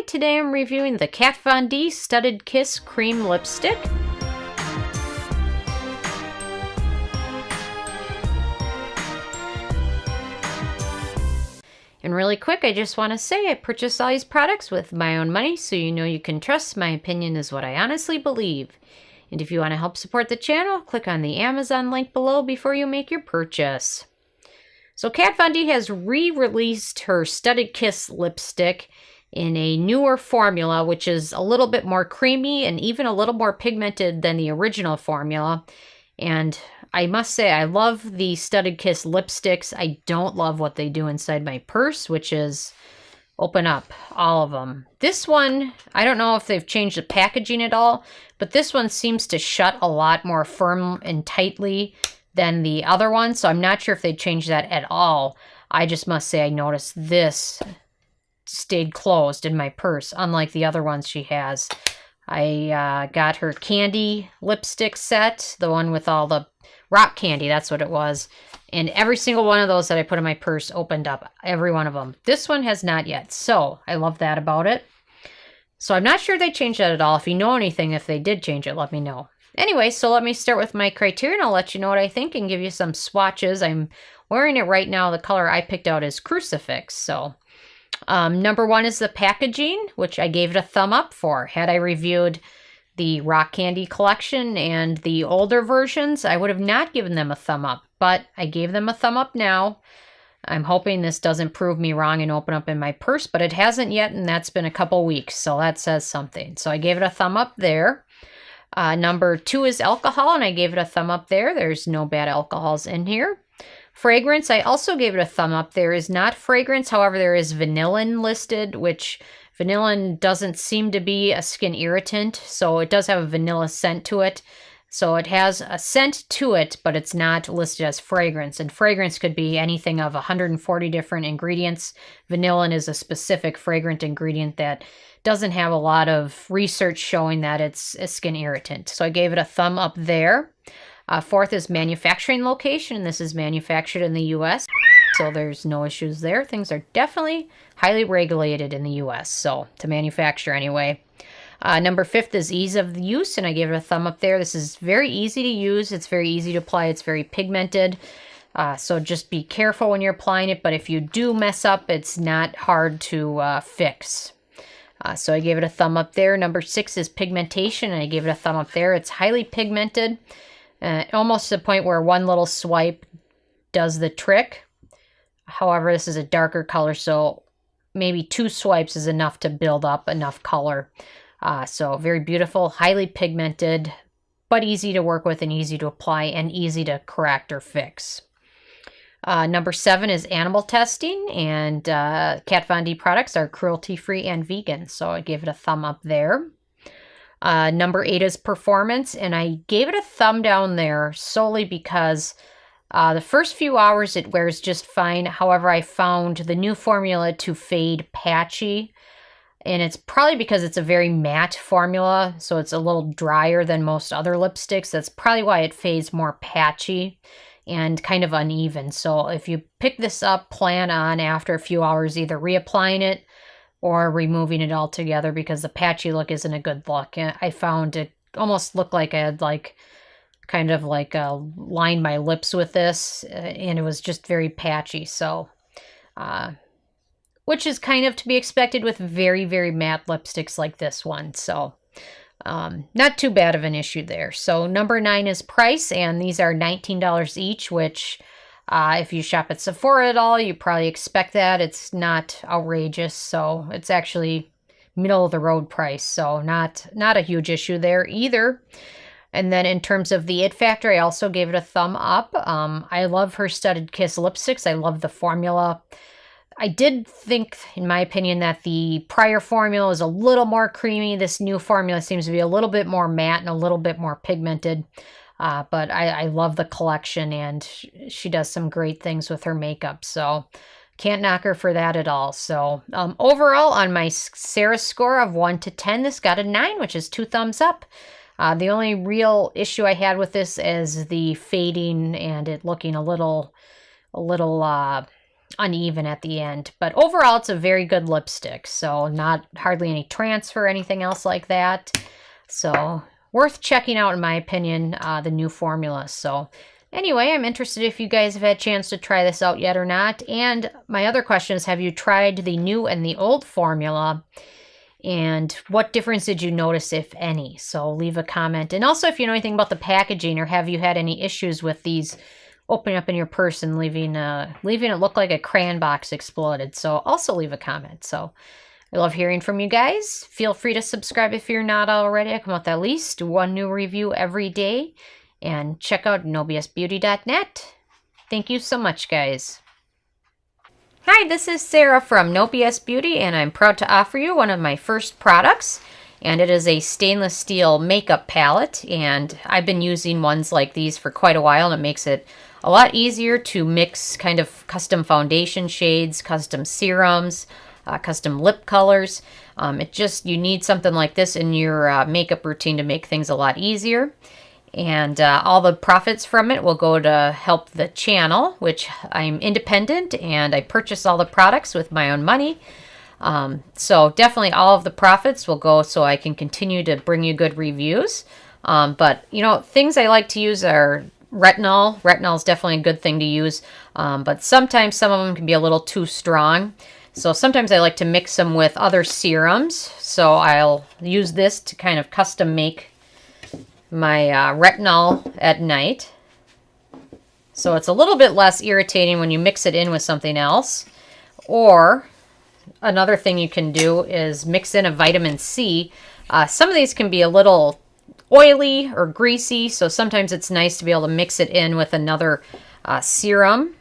Hi, today I'm reviewing the Kat Von D Studded Kiss Creme Lipstick. And really quick, I just want to say I purchase all these products with my own money, so you know you can trust my opinion is what I honestly believe. And if you want to help support the channel, click on the Amazon link below before you make your purchase. So Kat Von D has re-released her Studded Kiss lipstick in a newer formula, which is a little bit more creamy and even a little more pigmented than the original formula. And I must say, I love the Studded Kiss lipsticks. I don't love what they do inside my purse, which is open up all of them. This one, I don't know if they've changed the packaging at all, but this one seems to shut a lot more firm and tightly than the other one. So I'm not sure if they changed that at all. I just must say I noticed this stayed closed in my purse, unlike the other ones she has. I got her candy lipstick set, the one with all the rock candy, that's what it was. And every single one of those that I put in my purse opened up, every one of them. This one has not yet, so I love that about it. So I'm not sure they changed that at all. If you know anything, if they did change it, let me know. Anyway, so let me start with my criteria, and I'll let you know what I think and give you some swatches. I'm wearing it right now. The color I picked out is Crucifix, so... number one is the packaging, which I gave it a thumb up for. Had I reviewed the Rock Candy collection and the older versions, I would have not given them a thumb up, but I gave them a thumb up now. I'm hoping this doesn't prove me wrong and open up in my purse, but it hasn't yet, and that's been a couple weeks, so that says something. So I gave it a thumb up there. Number two is alcohol, and I gave it a thumb up there. There's no bad alcohols in here. Fragrance, I also gave it a thumb up. There is not fragrance, however, there is vanillin listed, which vanillin doesn't seem to be a skin irritant, so it does have a vanilla scent to it. So it has a scent to it, but it's not listed as fragrance. And fragrance could be anything of 140 different ingredients. Vanillin is a specific fragrant ingredient that doesn't have a lot of research showing that it's a skin irritant. So I gave it a thumb up there. Fourth is manufacturing location. This is manufactured in the U.S., so there's no issues there. Things are definitely highly regulated in the U.S., so to manufacture anyway. Number fifth is ease of use, and I gave it a thumb up there. This is very easy to use. It's very easy to apply. It's very pigmented, so just be careful when you're applying it, but if you do mess up, it's not hard to fix. So I gave it a thumb up there. Number six is pigmentation, and I gave it a thumb up there. It's highly pigmented. Almost to the point where one little swipe does the trick. However, this is a darker color, so maybe two swipes is enough to build up enough color. So very beautiful, highly pigmented, but easy to work with and easy to apply and easy to correct or fix. Number seven is animal testing, and Kat Von D products are cruelty-free and vegan, so I gave it a thumb up there. Number eight is performance, and I gave it a thumb down there solely because the first few hours it wears just fine. However, I found the new formula to fade patchy, and it's probably because it's a very matte formula, so it's a little drier than most other lipsticks. That's probably why it fades more patchy and kind of uneven. So if you pick this up, plan on after a few hours either reapplying it or removing it altogether, because the patchy look isn't a good look. I found it almost looked like I had kind of lined my lips with this, and it was just very patchy. So, which is kind of to be expected with very, very matte lipsticks like this one. So, not too bad of an issue there. So number nine is price, and these are $19 each, which... if you shop at Sephora at all, you probably expect that. It's not outrageous, so it's actually middle of the road price, so not a huge issue there either. And then in terms of the it factor, I also gave it a thumb up. I love her Studded Kiss lipsticks. I love the formula. I did think, in my opinion, that the prior formula was a little more creamy. This new formula seems to be a little bit more matte and a little bit more pigmented. But I love the collection, and she does some great things with her makeup, so can't knock her for that at all. So overall, on my Sarah score of 1 to 10, this got a 9, which is 2 thumbs up. The only real issue I had with this is the fading and it looking a little uneven at the end. But overall, it's a very good lipstick. So not hardly any transfer or anything else like that. So worth checking out, in my opinion, the new formula. So anyway, I'm interested if you guys have had a chance to try this out yet or not. And my other question is, have you tried the new and the old formula? And what difference did you notice, if any? So leave a comment. And also, if you know anything about the packaging, or have you had any issues with these opening up in your purse and leaving it look like a crayon box exploded? So also leave a comment. So I love hearing from you guys. Feel free to subscribe if you're not already. I come out with at least one new review every day. And check out nobsbeauty.net. Thank you so much, guys. Hi, this is Sarah from No BS Beauty, and I'm proud to offer you one of my first products. And it is a stainless steel makeup palette. And I've been using ones like these for quite a while, and it makes it a lot easier to mix kind of custom foundation shades, custom serums, custom lip colors. You need something like this in your makeup routine to make things a lot easier. And all the profits from it will go to help the channel, which I'm independent and I purchase all the products with my own money. So definitely all of the profits will go so I can continue to bring you good reviews. But, you know, things I like to use are retinol. Retinol is definitely a good thing to use. But sometimes some of them can be a little too strong. So sometimes I like to mix them with other serums. So I'll use this to kind of custom make my retinol at night. So it's a little bit less irritating when you mix it in with something else. Or another thing you can do is mix in a vitamin C. Some of these can be a little oily or greasy, so sometimes it's nice to be able to mix it in with another serum.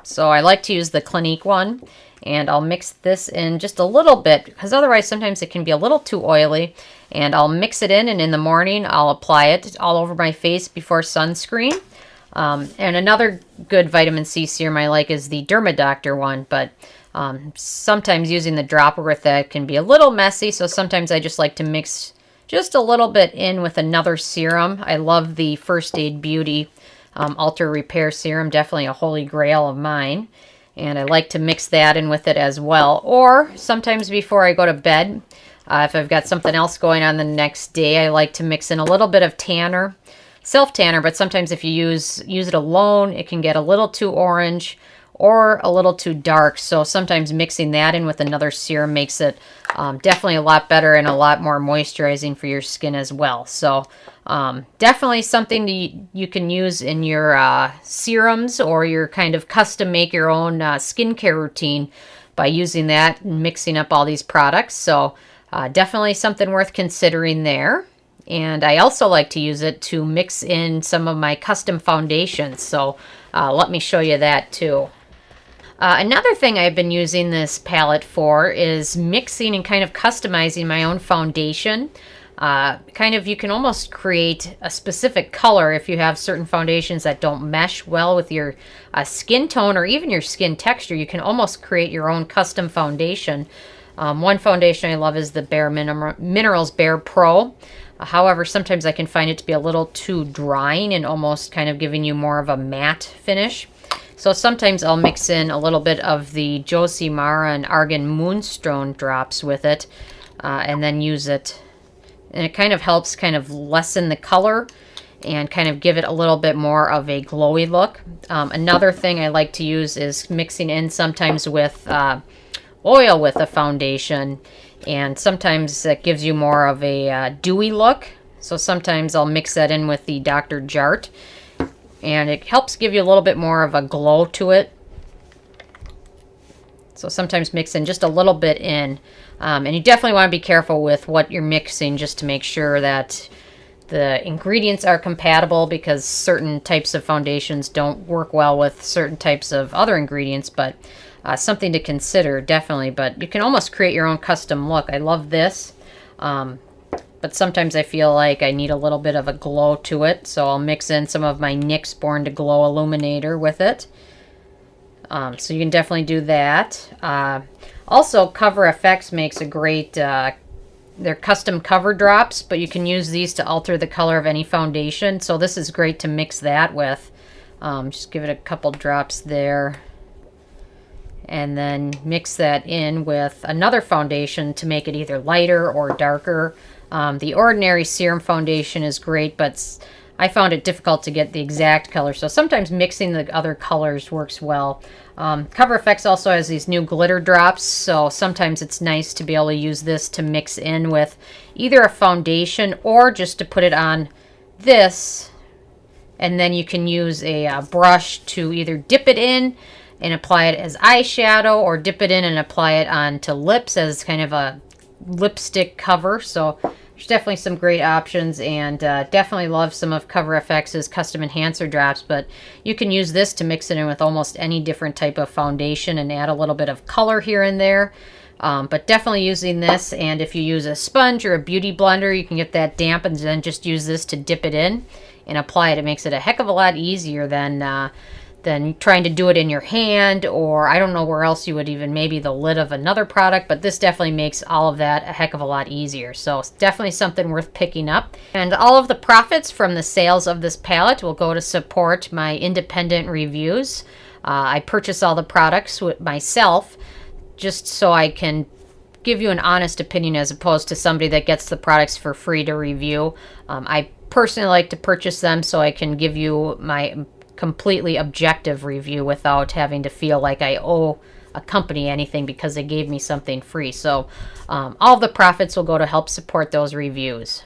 So I like to use the Clinique one. And I'll mix this in just a little bit, because otherwise sometimes it can be a little too oily. And I'll mix it in, and in the morning I'll apply it all over my face before sunscreen. And another good vitamin C serum I like is the Dermadoctor one, but sometimes using the dropper with that can be a little messy, so sometimes I just like to mix just a little bit in with another serum. I love the First Aid Beauty Ultra Repair Serum, definitely a holy grail of mine. And I like to mix that in with it as well. Or sometimes before I go to bed, if I've got something else going on the next day, I like to mix in a little bit of tanner, self-tanner. But sometimes if you use it alone, it can get a little too orange or a little too dark. So sometimes mixing that in with another serum makes it definitely a lot better and a lot more moisturizing for your skin as well. So definitely something you can use in your serums, or your kind of custom make your own skincare routine by using that and mixing up all these products. So definitely something worth considering there. And I also like to use it to mix in some of my custom foundations. So let me show you that too. Another thing I've been using this palette for is mixing and kind of customizing my own foundation. You can almost create a specific color if you have certain foundations that don't mesh well with your skin tone or even your skin texture. You can almost create your own custom foundation. One foundation I love is the Bare Minerals Bare Pro. However, sometimes I can find it to be a little too drying and almost kind of giving you more of a matte finish. So sometimes I'll mix in a little bit of the Josie Mara and Argan Moonstone drops with it, and then use it. And it kind of helps kind of lessen the color and kind of give it a little bit more of a glowy look. Another thing I like to use is mixing in sometimes with oil with a foundation, and sometimes that gives you more of a dewy look. So sometimes I'll mix that in with the Dr. Jart, and it helps give you a little bit more of a glow to it. So sometimes mix in just a little bit in. And you definitely want to be careful with what you're mixing, just to make sure that the ingredients are compatible, because certain types of foundations don't work well with certain types of other ingredients. But something to consider, definitely. But you can almost create your own custom look. I love this. But sometimes I feel like I need a little bit of a glow to it. So I'll mix in some of my NYX Born to Glow Illuminator with it. So you can definitely do that. Also, Cover FX makes a great, they're custom cover drops, but you can use these to alter the color of any foundation. So this is great to mix that with. Just give it a couple drops there. and then mix that in with another foundation to make it either lighter or darker. The Ordinary Serum foundation is great, but I found it difficult to get the exact color, so sometimes mixing the other colors works well. Cover FX also has these new glitter drops, so sometimes it's nice to be able to use this to mix in with either a foundation or just to put it on this, and then you can use a brush to either dip it in and apply it as eyeshadow, or dip it in and apply it onto lips as kind of a lipstick cover. So there's definitely some great options, and definitely love some of Cover FX's custom enhancer drops, but you can use this to mix it in with almost any different type of foundation and add a little bit of color here and there. But definitely using this, and if you use a sponge or a beauty blender, you can get that damp and then just use this to dip it in and apply it. It makes it a heck of a lot easier than trying to do it in your hand, or I don't know where else you would even, maybe the lid of another product, but this definitely makes all of that a heck of a lot easier. So it's definitely something worth picking up. And all of the profits from the sales of this palette will go to support my independent reviews. I purchase all the products myself just so I can give you an honest opinion as opposed to somebody that gets the products for free to review. I personally like to purchase them so I can give you my completely objective review without having to feel like I owe a company anything because they gave me something free. So all the profits will go to help support those reviews.